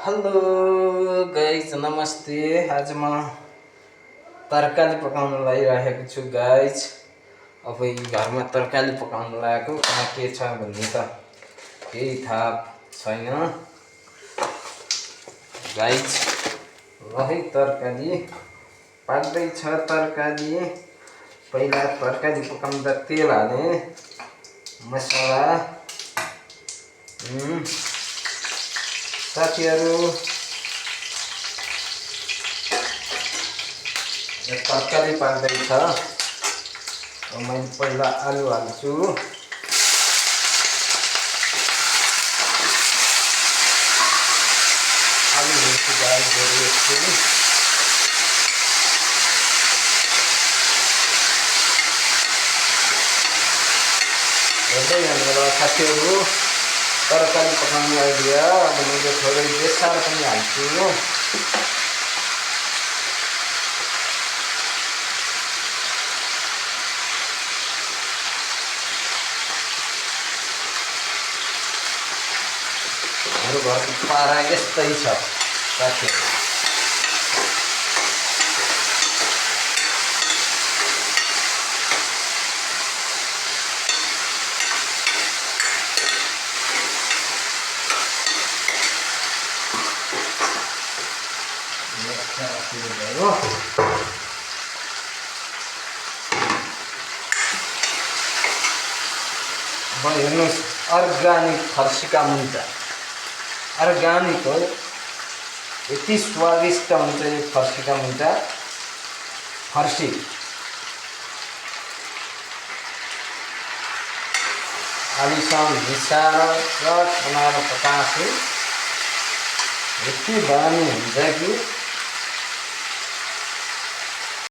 Hello guys नमस्ते। आज म तरकारी पकाउन लागिरहेको छु गाइज। अब यी घरमा तरकारी पकाउन लागेको कहाँ के छ भन्ने त केही थाहा छैन गाइज। ल है तरकारी पाक्दैछ। तरकारी पहिला तरकारी पकाउँदा तेल हाले, मसला साथीहरु तरकारी पाक्दैछ। मैले पहिला आलु हाल्छु। आलु हाल्छु गाइस एकछिन। हेर्दै हेर्नु साथीहरु, तरकारी पकाउने आइडिया। मैले थोरै बेसार पनि हाल्छु। हाम्रो घरको पारा यस्तै छ साथीहरु। अब हेर्नुहोस्, अर्ग्यानिक फर्सीका मुन्टा। अर्ग्यानिक हो, यति स्वादिष्ट हुन्छ यो फर्सीका मुन्टा। फर्सी आलुसँग मिसाएर रस बनाएर पकाएको छु। यति दामी हुन्छ कि